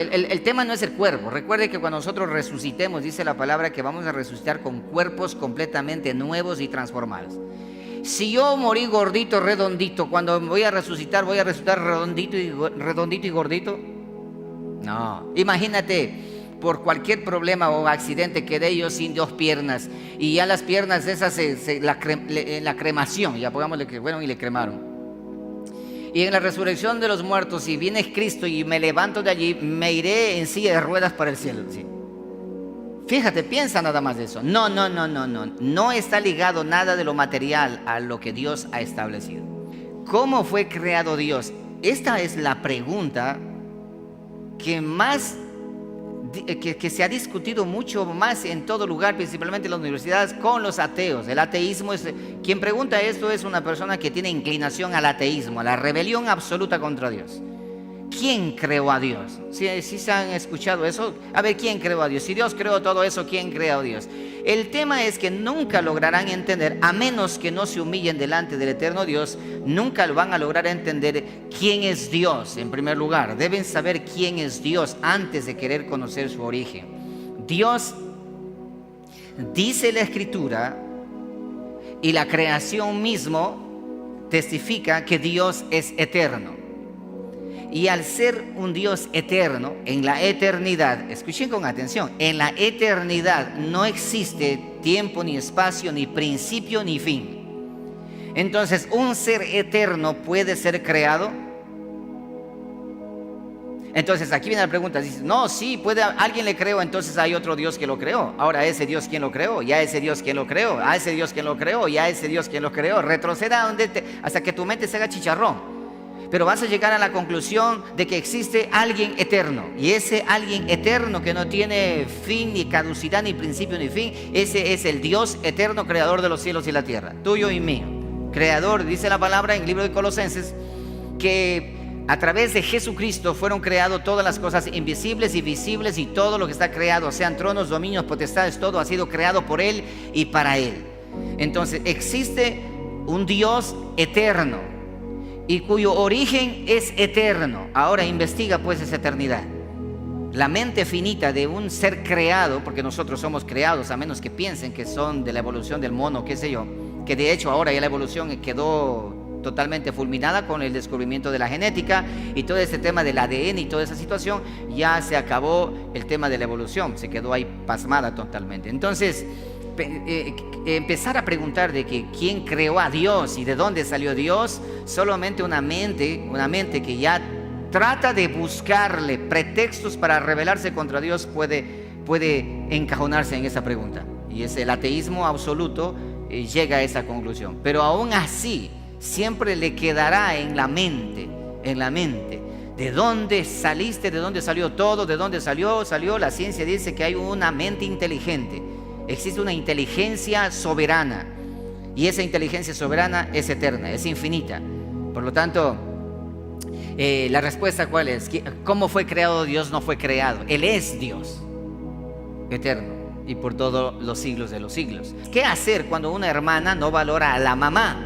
El tema no es el cuerpo. Recuerde que cuando nosotros resucitemos, dice la palabra que vamos a resucitar con cuerpos completamente nuevos y transformados. Si yo morí gordito, redondito, cuando voy a resucitar redondito y gordito. No, imagínate, por cualquier problema o accidente quedé yo sin 2 piernas y ya las piernas esas la cremación, ya pongámosle que fueron y le cremaron. Y en la resurrección de los muertos, si viene Cristo y me levanto de allí, me iré en silla de ruedas para el cielo. Sí. Fíjate, piensa nada más de eso. No está ligado nada de lo material a lo que Dios ha establecido. ¿Cómo fue creado Dios? Esta es la pregunta que se ha discutido mucho más en todo lugar, principalmente en las universidades, con los ateos. El ateísmo quien pregunta esto es una persona que tiene inclinación al ateísmo, a la rebelión absoluta contra Dios. ¿Quién creó a Dios? ¿Sí se han escuchado eso? A ver, ¿quién creó a Dios? Si Dios creó todo eso, ¿quién creó a Dios? El tema es que nunca lograrán entender, a menos que no se humillen delante del eterno Dios, nunca lo van a lograr entender quién es Dios. En primer lugar, deben saber quién es Dios antes de querer conocer su origen. Dios, dice la Escritura, y la creación mismo testifica que Dios es eterno. Y al ser un Dios eterno, en la eternidad, escuchen con atención, en la eternidad no existe tiempo, ni espacio, ni principio, ni fin. Entonces, ¿un ser eterno puede ser creado? Entonces, aquí viene la pregunta, dice, no, sí, alguien le creó, entonces hay otro Dios que lo creó. Ahora, ese Dios, ¿quién lo creó? Ya ese Dios, ¿quién lo creó? A ese Dios, ¿quién lo creó? Ya ese Dios, ¿quién lo creó? Retroceda hasta que tu mente se haga chicharrón. Pero vas a llegar a la conclusión de que existe alguien eterno. Y ese alguien eterno que no tiene fin, ni caducidad, ni principio, ni fin, ese es el Dios eterno, creador de los cielos y la tierra, tuyo y mío. Creador, dice la palabra en el libro de Colosenses, que a través de Jesucristo fueron creadas todas las cosas invisibles y visibles, y todo lo que está creado, sean tronos, dominios, potestades, todo ha sido creado por Él y para Él. Entonces existe un Dios eterno y cuyo origen es eterno. Ahora investiga pues esa eternidad. La mente finita de un ser creado, porque nosotros somos creados, a menos que piensen que son de la evolución del mono, qué sé yo, que de hecho ahora ya la evolución quedó totalmente fulminada con el descubrimiento de la genética y todo este tema del ADN y toda esa situación, ya se acabó el tema de la evolución, se quedó ahí pasmada totalmente. Entonces, empezar a preguntar de que quién creó a Dios y de dónde salió Dios, solamente una mente que ya trata de buscarle pretextos para rebelarse contra Dios puede encajonarse en esa pregunta. Y es el ateísmo absoluto, llega a esa conclusión. Pero aún así, siempre le quedará en la mente, ¿de dónde saliste? ¿De dónde salió todo? ¿De dónde salió? La ciencia dice que hay una mente inteligente. Existe una inteligencia soberana, y esa inteligencia soberana es eterna, es infinita. Por lo tanto, la respuesta ¿cuál es? ¿Cómo fue creado Dios? No fue creado. Él es Dios, eterno, y por todos los siglos de los siglos. ¿Qué hacer cuando una hermana no valora a la mamá?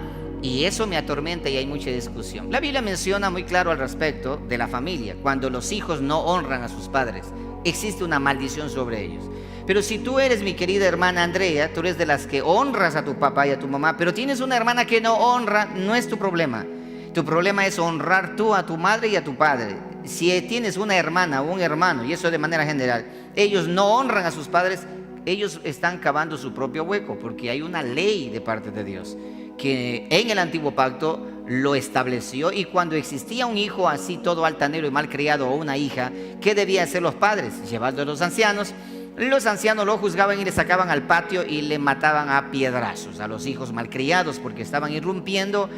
Y eso me atormenta y hay mucha discusión. La Biblia menciona muy claro al respecto de la familia. Cuando los hijos no honran a sus padres, existe una maldición sobre ellos. Pero si tú eres, mi querida hermana Andrea, tú eres de las que honras a tu papá y a tu mamá, pero tienes una hermana que no honra, no es tu problema. Tu problema es honrar tú a tu madre y a tu padre. Si tienes una hermana o un hermano, y eso de manera general, ellos no honran a sus padres, ellos están cavando su propio hueco, porque hay una ley de parte de Dios que en el antiguo pacto lo estableció. Y cuando existía un hijo así todo altanero y malcriado, o una hija, ¿qué debían hacer los padres? Llevarlo a los ancianos. Los ancianos lo juzgaban y le sacaban al patio y le mataban a piedrazos a los hijos malcriados, porque estaban irrumpiendo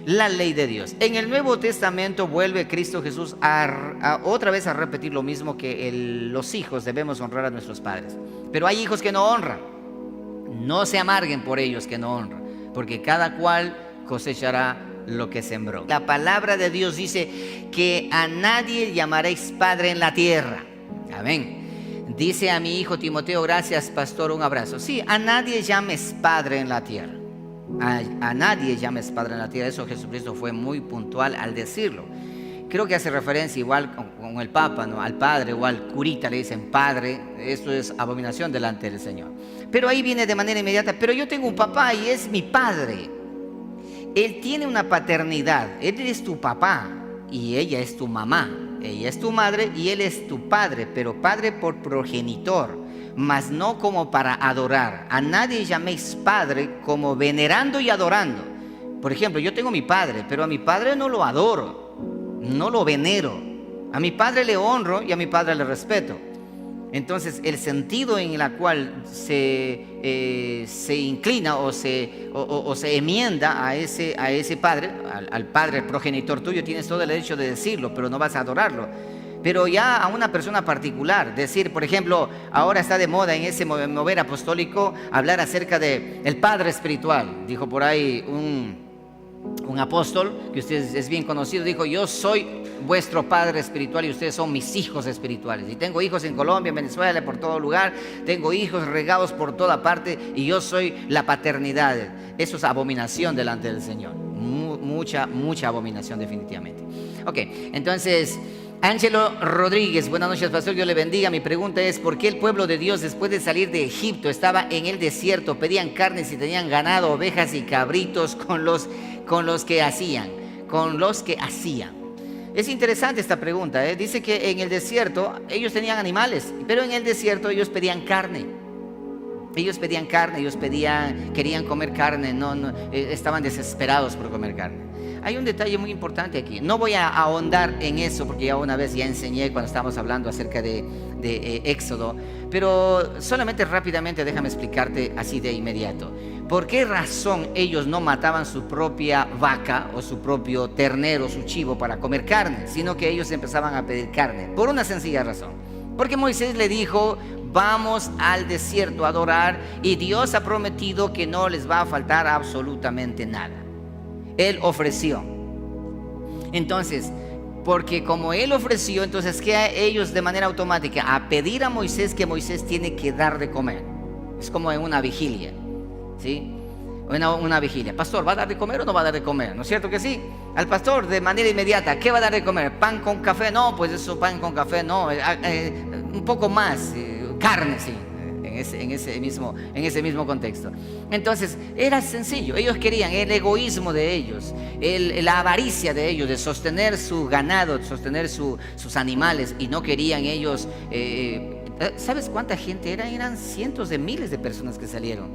la ley de Dios. En el Nuevo Testamento vuelve Cristo Jesús otra vez a repetir lo mismo, que los hijos debemos honrar a nuestros padres. Pero hay hijos que no honran. No se amarguen por ellos que no honran, porque cada cual cosechará lo que sembró. La palabra de Dios dice que a nadie llamaréis padre en la tierra. Amén. Dice a mi hijo Timoteo, gracias pastor, un abrazo. Sí, a nadie llames padre en la tierra. A nadie llames padre en la tierra. Eso Jesucristo fue muy puntual al decirlo. creo que hace referencia igual con el Papa, ¿no? Al padre o al curita le dicen padre. Esto es abominación delante del Señor. Pero ahí viene de manera inmediata, pero yo tengo un papá y es mi padre. Él tiene una paternidad, él es tu papá y ella es tu mamá. Ella es tu madre y él es tu padre, pero padre por progenitor, mas no como para adorar. A nadie llaméis padre como venerando y adorando. Por ejemplo, yo tengo mi padre, pero a mi padre no lo adoro, no lo venero. A mi padre le honro y a mi padre le respeto. Entonces, el sentido en el cual se inclina o se enmienda a ese padre, al padre, el progenitor tuyo, tienes todo el derecho de decirlo, pero no vas a adorarlo. Pero ya a una persona particular, decir, por ejemplo, ahora está de moda en ese mover apostólico hablar acerca de el padre espiritual. Dijo por ahí un apóstol, que usted es bien conocido, dijo: yo soy vuestro padre espiritual y ustedes son mis hijos espirituales. Y tengo hijos en Colombia, en Venezuela, por todo lugar. Tengo hijos regados por toda parte y yo soy la paternidad. Eso es abominación delante del Señor. Mucha abominación definitivamente. Ok, entonces, Ángelo Rodríguez, buenas noches, pastor, Dios le bendiga. Mi pregunta es: ¿por qué el pueblo de Dios, después de salir de Egipto, estaba en el desierto? Pedían carnes y tenían ganado, ovejas y cabritos con los que hacían. Es interesante esta pregunta, ¿eh? Dice que en el desierto ellos tenían animales, pero en el desierto ellos pedían carne. Querían comer carne, estaban desesperados por comer carne. Hay un detalle muy importante aquí. No voy a ahondar en eso porque ya una vez ya enseñé cuando estábamos hablando acerca de Éxodo, pero solamente rápidamente déjame explicarte así de inmediato. ¿Por qué razón ellos no mataban su propia vaca o su propio ternero, su chivo para comer carne, sino que ellos empezaban a pedir carne? Por una sencilla razón. Porque Moisés le dijo: vamos al desierto a adorar y Dios ha prometido que no les va a faltar absolutamente nada. Él ofreció. Entonces, porque como Él ofreció, entonces que ellos de manera automática a pedir a Moisés que Moisés tiene que dar de comer. Es como en una vigilia, ¿sí? Una vigilia. Pastor, ¿va a dar de comer o no va a dar de comer? ¿No es cierto que sí? Al pastor de manera inmediata, ¿qué va a dar de comer? ¿Pan con café? No, pues eso, pan con café no. Un poco más, carne, sí. En ese mismo contexto. Entonces era sencillo. Ellos querían el egoísmo de ellos, la avaricia de ellos de sostener su ganado, sostener sus animales, y no querían ellos. ¿Sabes cuánta gente era? Eran cientos de miles de personas que salieron.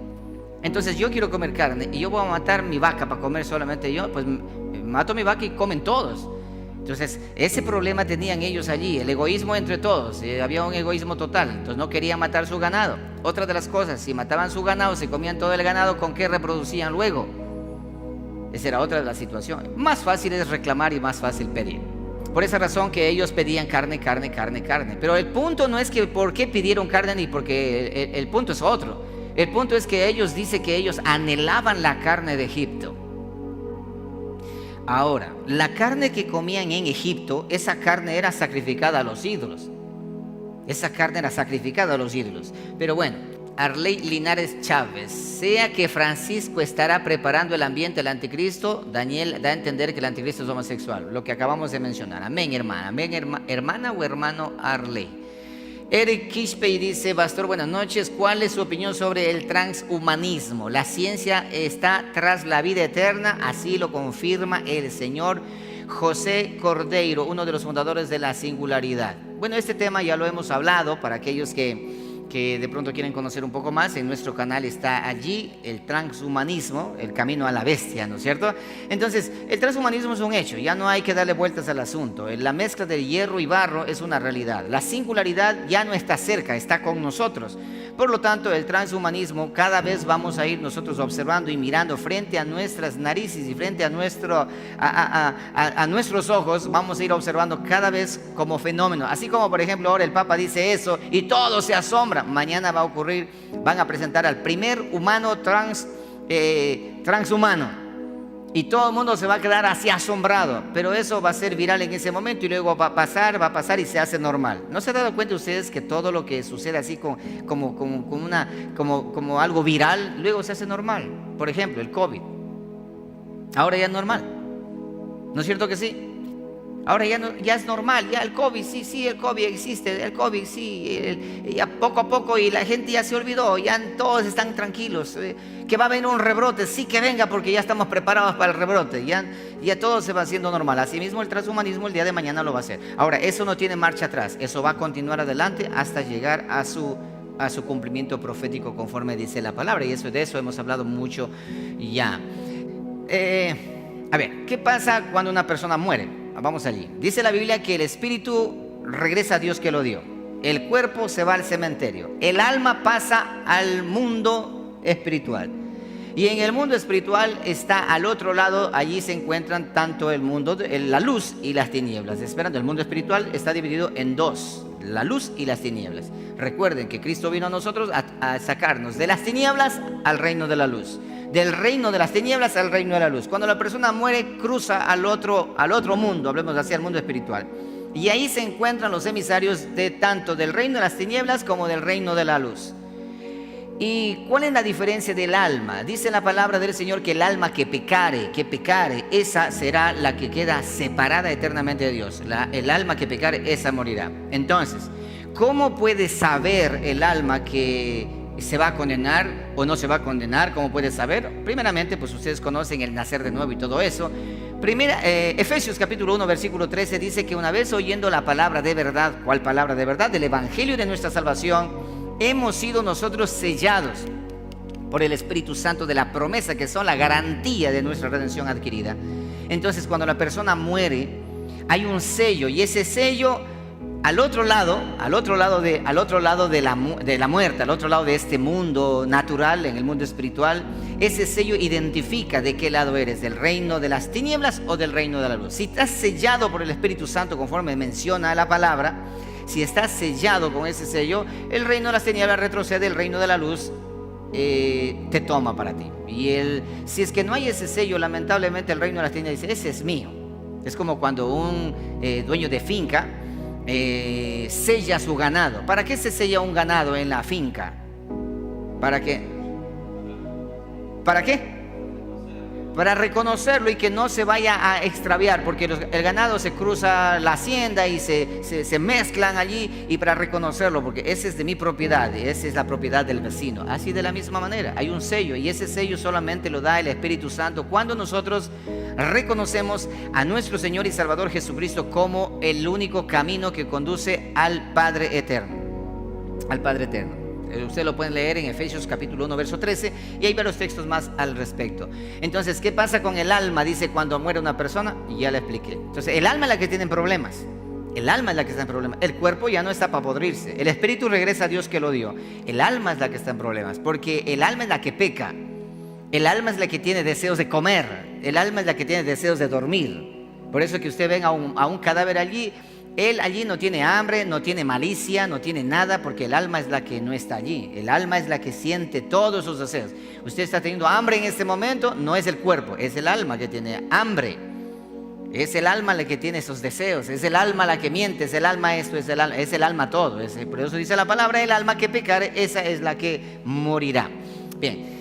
Entonces yo quiero comer carne y yo voy a matar mi vaca para comer solamente yo. Pues mato mi vaca y comen todos. Entonces, ese problema tenían ellos allí, el egoísmo entre todos. Había un egoísmo total, entonces no querían matar su ganado. Otra de las cosas, si mataban su ganado, se comían todo el ganado, ¿con qué reproducían luego? Esa era otra de las situaciones. Más fácil es reclamar y más fácil pedir. Por esa razón que ellos pedían carne. Pero el punto no es que por qué pidieron carne, ni porque el punto es otro. El punto es que ellos dicen que ellos anhelaban la carne de Egipto. Ahora, la carne que comían en Egipto, esa carne era sacrificada a los ídolos. Pero bueno, Arley Linares Chávez: sea que Francisco estará preparando el ambiente del anticristo, Daniel da a entender que el anticristo es homosexual. Lo que acabamos de mencionar. Amén, hermana. Amén, hermana o hermano Arley. Eric Kishpey dice: pastor, buenas noches. ¿Cuál es su opinión sobre el transhumanismo? La ciencia está tras la vida eterna, así lo confirma el señor José Cordeiro, uno de los fundadores de la singularidad. Bueno, este tema ya lo hemos hablado. Para aquellos que de pronto quieren conocer un poco más, en nuestro canal está allí el transhumanismo, el camino a la bestia, ¿no es cierto? Entonces, el transhumanismo es un hecho, ya no hay que darle vueltas al asunto. La mezcla de hierro y barro es una realidad. La singularidad ya no está cerca, está con nosotros. Por lo tanto, el transhumanismo cada vez vamos a ir nosotros observando y mirando frente a nuestras narices y frente a nuestros ojos. Vamos a ir observando cada vez como fenómeno. Así como, por ejemplo, ahora el Papa dice eso y todo se asombra. Mañana va a ocurrir, van a presentar al primer humano transhumano y todo el mundo se va a quedar así asombrado, pero eso va a ser viral en ese momento y luego va a pasar y se hace normal. ¿No se han dado cuenta ustedes que todo lo que sucede así como algo viral, luego se hace normal? Por ejemplo, el COVID ahora ya es normal, ¿no es cierto que sí? Ahora ya, no, ya es normal, ya el COVID, sí, el COVID existe, el COVID sí, ya poco a poco y la gente ya se olvidó, ya todos están tranquilos, que va a venir un rebrote, sí que venga porque ya estamos preparados para el rebrote, ya todo se va haciendo normal. Asimismo el transhumanismo el día de mañana lo va a hacer. Ahora, eso no tiene marcha atrás, eso va a continuar adelante hasta llegar a su cumplimiento profético conforme dice la palabra, y de eso hemos hablado mucho ya. A ver, ¿qué pasa cuando una persona muere? Vamos allí. Dice la Biblia que el espíritu regresa a Dios que lo dio. El cuerpo se va al cementerio. El alma pasa al mundo espiritual. Y en el mundo espiritual está al otro lado, allí se encuentran tanto el mundo, la luz y las tinieblas. Esperando, el mundo espiritual está dividido en dos, la luz y las tinieblas. Recuerden que Cristo vino a nosotros a sacarnos de las tinieblas al reino de la luz. Del reino de las tinieblas al reino de la luz. Cuando la persona muere, cruza al otro mundo, hablemos así, al mundo espiritual. Y ahí se encuentran los emisarios de tanto del reino de las tinieblas como del reino de la luz. ¿Y cuál es la diferencia del alma? Dice la palabra del Señor que el alma que pecare, esa será la que queda separada eternamente de Dios. El alma que pecare, esa morirá. Entonces, ¿cómo puede saber el alma que se va a condenar o no se va a condenar? ¿Cómo puede saber? Primeramente, pues ustedes conocen el nacer de nuevo y todo eso. Efesios capítulo 1 versículo 13 dice que una vez oyendo la palabra de verdad, ¿cuál palabra de verdad? Del evangelio de nuestra salvación, hemos sido nosotros sellados por el Espíritu Santo de la promesa, que son la garantía de nuestra redención adquirida. Entonces, cuando la persona muere, hay un sello, y ese sello al otro lado de la muerte, al otro lado de este mundo natural, en el mundo espiritual, ese sello identifica de qué lado eres, del reino de las tinieblas o del reino de la luz. Si estás sellado por el Espíritu Santo, conforme menciona la palabra, si estás sellado con ese sello, el reino de las tinieblas retrocede, el reino de la luz te toma para ti. Y si es que no hay ese sello, lamentablemente el reino de las tinieblas dice, ese es mío. Es como cuando un dueño de finca sella su ganado. ¿Para qué se sella un ganado en la finca? ¿Para qué? ¿Para qué? Para reconocerlo y que no se vaya a extraviar, porque el ganado se cruza la hacienda y se mezclan allí, y para reconocerlo, porque ese es de mi propiedad y esa es la propiedad del vecino. Así de la misma manera, hay un sello, y ese sello solamente lo da el Espíritu Santo cuando nosotros reconocemos a nuestro Señor y Salvador Jesucristo como el único camino que conduce al Padre eterno. Al Padre eterno. Ustedes lo pueden leer en Efesios capítulo 1 verso 13, y hay varios textos más al respecto. Entonces, ¿qué pasa con el alma? Dice cuando muere una persona, y ya le expliqué. Entonces, el alma es la que tiene problemas. El alma es la que está en problemas. El cuerpo ya no está para podrirse. El espíritu regresa a Dios que lo dio. El alma es la que está en problemas, porque el alma es la que peca. El alma es la que tiene deseos de comer. El alma es la que tiene deseos de dormir. Por eso que usted ven a un cadáver allí, él allí no tiene hambre, no tiene malicia, no tiene nada, porque el alma es la que no está allí. El alma es la que siente todos sus deseos. Usted está teniendo hambre en este momento, no es el cuerpo, es el alma que tiene hambre. Es el alma la que tiene esos deseos, es el alma la que miente, es el alma esto, es el alma todo. Por eso dice la palabra, el alma que pecare, esa es la que morirá. Bien.